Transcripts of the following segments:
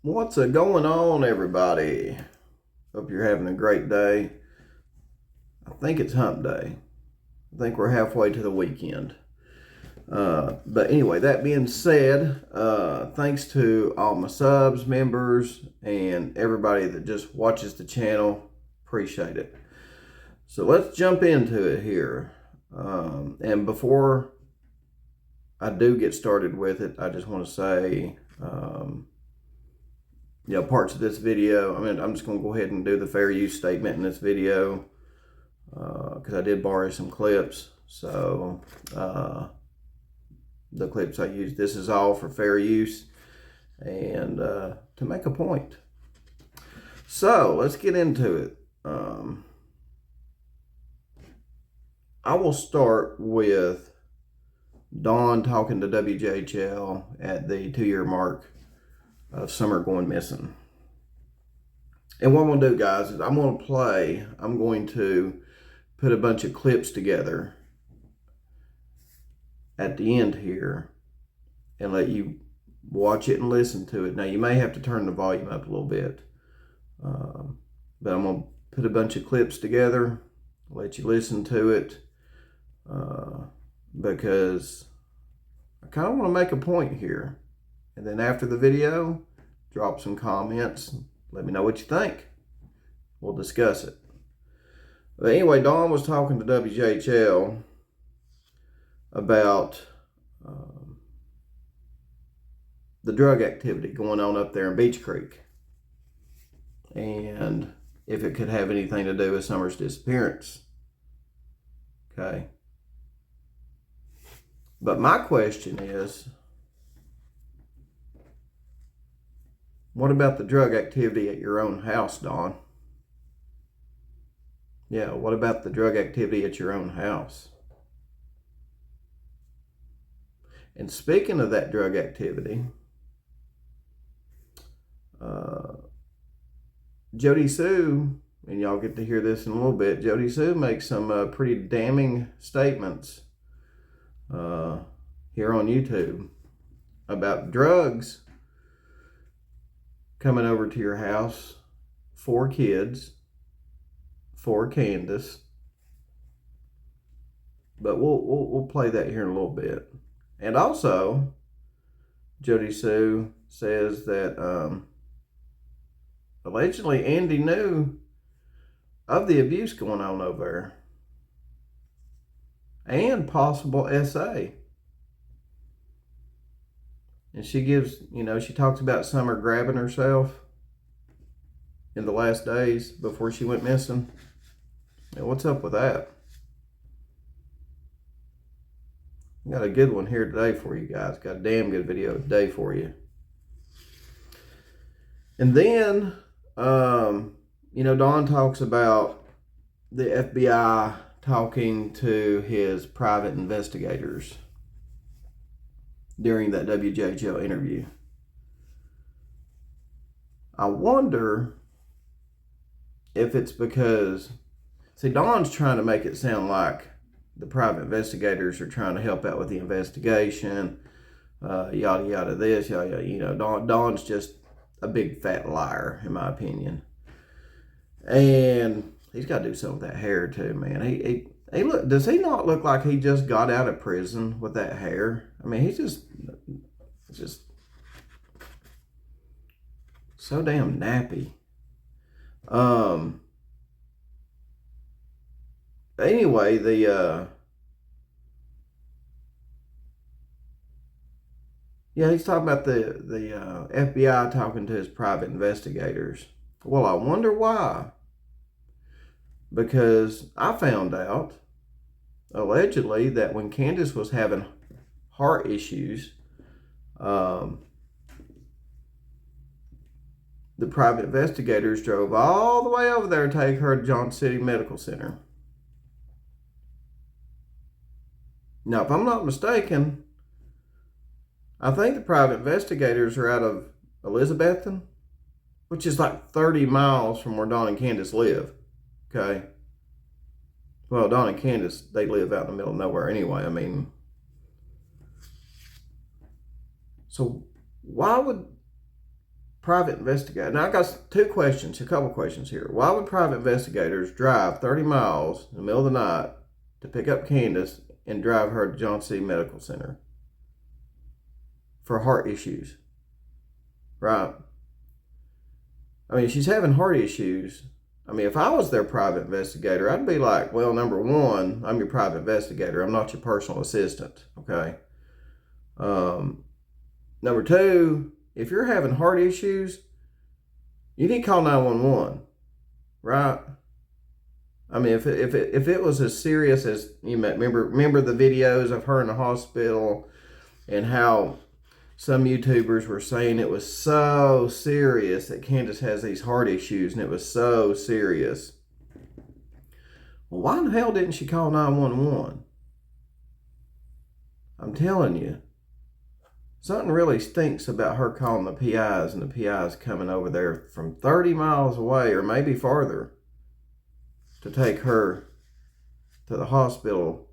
What's going on, everybody? Hope you're having a great day. I think it's hump day. I think we're halfway to the weekend. But anyway, that being said, thanks to all my subs, members, and everybody that just watches the channel. Appreciate it. So let's jump into it here. And before I do get started with it, I just want to say, parts of this video, I'm just going to go ahead and do the fair use statement in this video because I did borrow some clips. So the clips I used, this is all for fair use and to make a point. So let's get into it. I will start with Dawn talking to WJHL at the 2-year mark of Summer going missing. And what I'm going to do, guys, is I'm going to put a bunch of clips together at the end here and let you watch it and listen to it. Now, you may have to turn the volume up a little bit, but I'm going to put a bunch of clips together, let you listen to it, because I kind of want to make a point here. And then after the video, drop some comments. Let me know what you think. We'll discuss it. But anyway, Dawn was talking to WJHL about the drug activity going on up there in Beach Creek. And if it could have anything to do with Summer's disappearance. Okay. But my question is, what about the drug activity at your own house, Dawn? Yeah, what about the drug activity at your own house? And speaking of that drug activity, JODISUE, and y'all get to hear this in a little bit, JODISUE makes some pretty damning statements here on YouTube about drugs coming over to your house for kids, for Candace. But we'll play that here in a little bit. And also, JODISUE says that allegedly Andy knew of the abuse going on over there and possible SA. And she gives, she talks about Summer grabbing herself in the last days before she went missing. And what's up with that? I got a good one here today for you guys. Got a damn good video today for you. And then, Dawn talks about the FBI talking to his private investigators during that WJHL interview. I wonder if it's because, Dawn's trying to make it sound like the private investigators are trying to help out with the investigation, yada yada this, yada yada. Dawn's just a big fat liar, in my opinion. And he's got to do something with that hair too, man. He look. Does he not look like he just got out of prison with that hair? He's just so damn nappy. Anyway, he's talking about the FBI talking to his private investigators. Well, I wonder why. Because I found out, allegedly, that when Candace was having heart issues, the private investigators drove all the way over there to take her to Johnson City Medical Center. Now, if I'm not mistaken, I think the private investigators are out of Elizabethton, which is like 30 miles from where Dawn and Candace live. Okay. Well, Dawn and Candace, they live out in the middle of nowhere anyway. So why would private investigator? Now I got a couple questions here. Why would private investigators drive 30 miles in the middle of the night to pick up Candace and drive her to Johnson City Medical Center for heart issues? Right? I mean, she's having heart issues. I mean, if I was their private investigator, I'd be like, well, number one, I'm your private investigator. I'm not your personal assistant, okay? Number two, if you're having heart issues, you need to call 911, right? I mean, if it was as serious as you remember the videos of her in the hospital and how some YouTubers were saying it was so serious that Candace has these heart issues and it was so serious. Well, why in the hell didn't she call 911? I'm telling you, something really stinks about her calling the PIs and the PIs coming over there from 30 miles away or maybe farther to take her to the hospital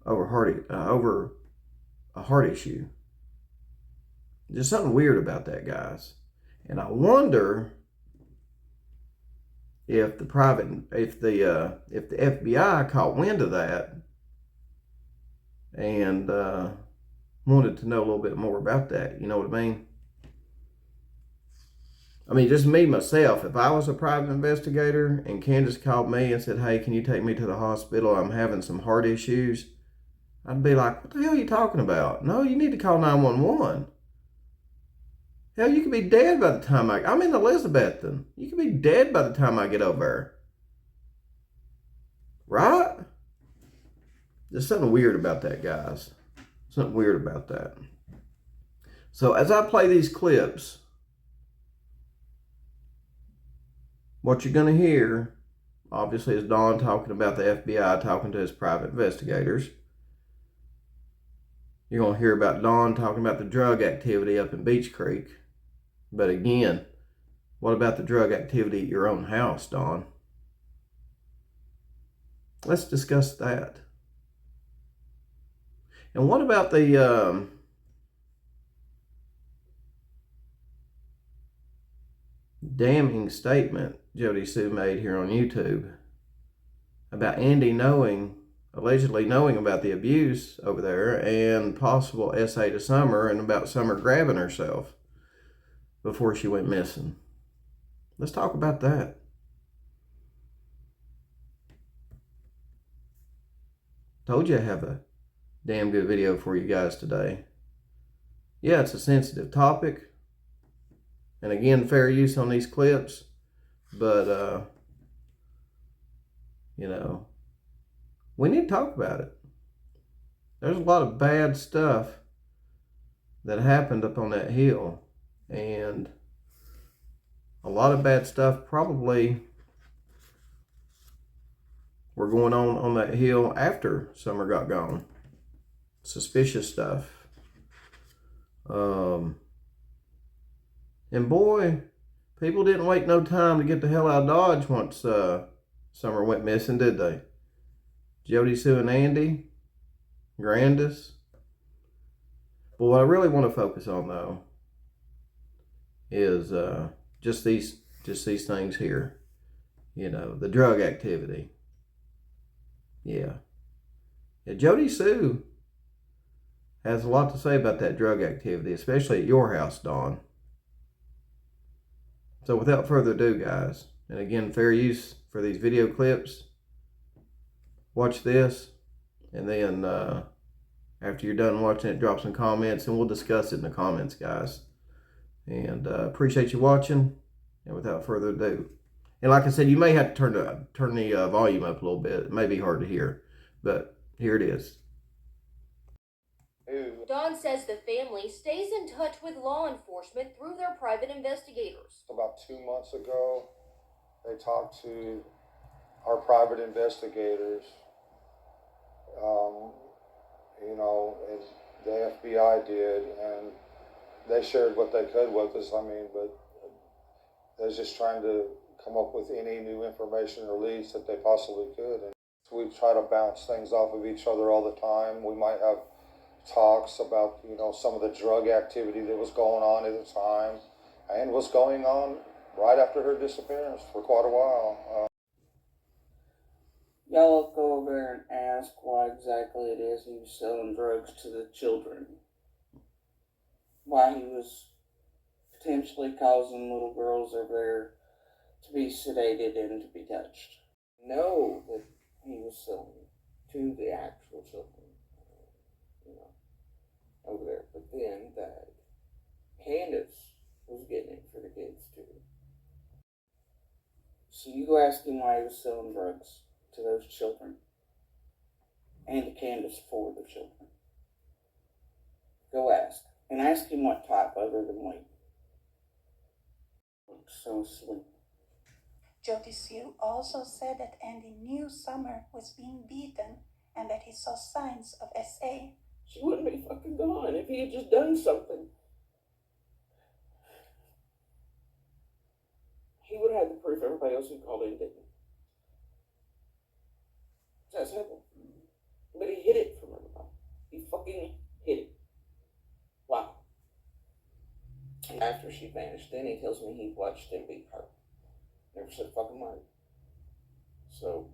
over a heart issue. Just something weird about that, guys. And I wonder if the FBI caught wind of that and wanted to know a little bit more about that. You know what I mean? I mean, just me, myself, if I was a private investigator and Candace called me and said, hey, can you take me to the hospital? I'm having some heart issues. I'd be like, what the hell are you talking about? No, you need to call 911. Hell, you could be dead by the time I'm in Elizabethton. You could be dead by the time I get over there. Right? There's something weird about that, guys. Something weird about that. So as I play these clips, what you're going to hear, obviously, is Don talking about the FBI talking to his private investigators. You're going to hear about Don talking about the drug activity up in Beach Creek. But again, what about the drug activity at your own house, Don? Let's discuss that. And what about the damning statement JODISUE made here on YouTube about Andy allegedly knowing about the abuse over there and possible SA to Summer and about Summer grabbing herself before she went missing? Let's talk about that. Told you I have a damn good video for you guys today. Yeah, it's a sensitive topic. And again, fair use on these clips. But, we need to talk about it. There's a lot of bad stuff that happened up on that hill. And a lot of bad stuff probably were going on that hill after Summer got gone. Suspicious stuff. And boy, people didn't wait no time to get the hell out of Dodge once Summer went missing, did they? JODISUE and Andy Grandis. But what I really want to focus on, though, is just these things here. The drug activity. Yeah. JODISUE has a lot to say about that drug activity, especially at your house, Dawn. So without further ado, guys, and again, fair use for these video clips. Watch this, and then after you're done watching it, drop some comments, and we'll discuss it in the comments, guys. And appreciate you watching, and without further ado. And like I said, you may have to turn the volume up a little bit. It may be hard to hear, but here it is. Don says the family stays in touch with law enforcement through their private investigators. About 2 months ago, they talked to our private investigators, and the FBI did, and they shared what they could with us. But they was just trying to come up with any new information or leads that they possibly could. And we try to bounce things off of each other all the time. We might have talks about, some of the drug activity that was going on at the time and was going on right after her disappearance for quite a while. Y'all go over there and ask why exactly it is he was selling drugs to the children. Why he was potentially causing little girls over there to be sedated and to be touched. Know that he was selling to the actual children, over there. But then that Candace was getting it for the kids too. So you go ask him why he was selling drugs to those children and to Candace for the children. Go ask. And ask him what type other than weed. Looks so sweet. JODISUE also said that Andy knew Summer was being beaten and that he saw signs of SA. She wouldn't be fucking gone if he had just done something. He would have had the proof everybody else who called in didn't. It's that simple. But he hid it from everybody. He fucking hid it. Wow. After she vanished, then he tells me he watched him beat her. Never said a fucking word. So,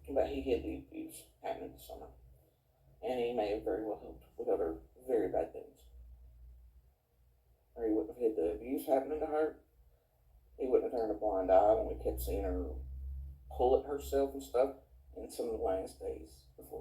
but he hid the abuse happening this summer. And he may have very well helped with other very bad things. Or he wouldn't have hid the abuse happening to her. He wouldn't have turned a blind eye when we kept seeing her pull at herself and stuff in some of the last days before